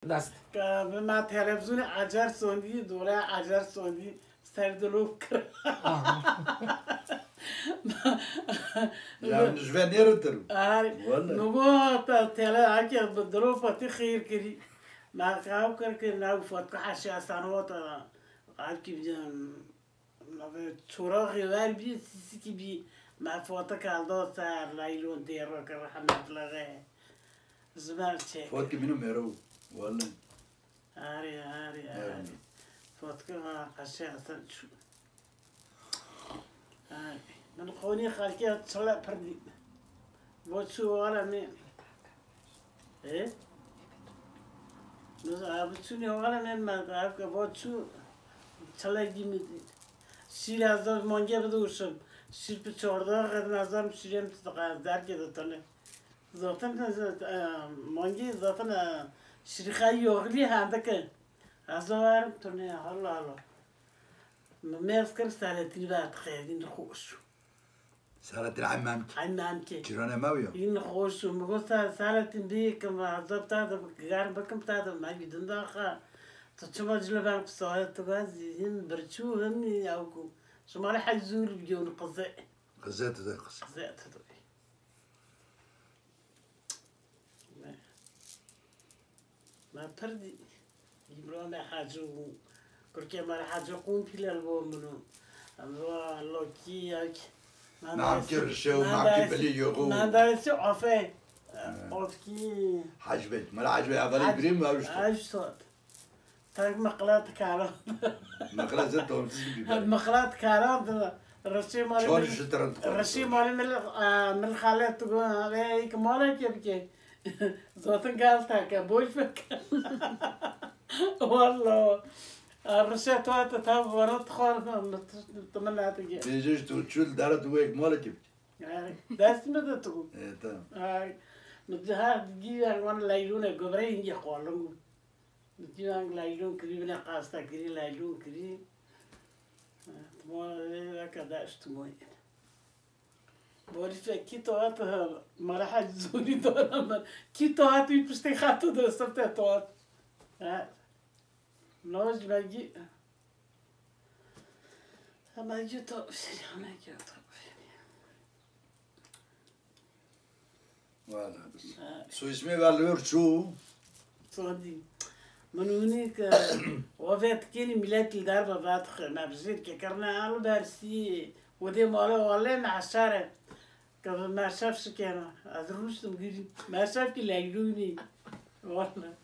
دست ما تلویزیون اجر سوندی دوره اجر سوندی سردلوب کرد. يعني جوا نيرترو نگو تا تله اگه بدرو فتی خیر کری ما کاو کر که نو فت که حشی سنوات قال کی بیان ما چورا غیر بی سیسی کی بی ما فت کالدو سر لیلون دیرو که رحمت الله زمان چه فوت منو مرو والله آری فت که حشی سن شو من خوني خالتي تصلع بردي بوتشو ولا مين ايه نو بوتشوني ولا مين ما تعرف بوتشو تصلع جيمي شير هزار مانجا بدوشم شير بچوردا قد نظرم شيرم تقدر كده تله ذاتن مانجا ذاتن شير خاي يغلي عندك هزار تونه هلا ما أذكر سالتي بعد خيرين خوش سالت العمامك عمامك جيران ماوية ين خوش ومقول سالتي بيك ما ضبط هذا قارن بكم هذا ما يدن داخل تشوف جلبان بصوت تغازي هن برشو هني أوكو شو ما راح يزور بيجون قزاء قزات ذا قزات قزاء تدوي ما بردي يبرو ما حاجو كركي ما راح يقوم في الألبوم منو الله لوكي ياك نعم كرشو نعم كبلي يغو ما دارسي عفه عفكي حجبت ما حجبت عبالي بريم ما وشتو عايش صوت تاك مقلات كارا مقلا زدتهم تسيبي مقلات كارا الرشي مالي شلون الشترن الرشي مالي من الخالات تقول هيك مالك يبكي زوتن قالتك ابوي فك والله الرشات وقت تاب ورد خالص نتمنى تجي بيجيش تشول دارت ويك مالك يعني دست مدة تقول ايه تمام هاي مدها تجي وانا لايلون قبرين يجي قالوا تجي وانا لايلون كريم قاستا كريم لايلون كريم ما كذا اشتموي بقول فيك كي توات ما راح تزوري دونا كي توات يبستي خاطر درست توات نوز باجي ما جي تو ما جي تو وانا بس سو اسمي بالور شو صدي من هناك وفات كيني ميلاد الدار بعد ما بزيد كرنا على درسي ودي ماله والله مع الشارع ما شافش كان ادروش تمجيري ما شاف كي لايلوني والله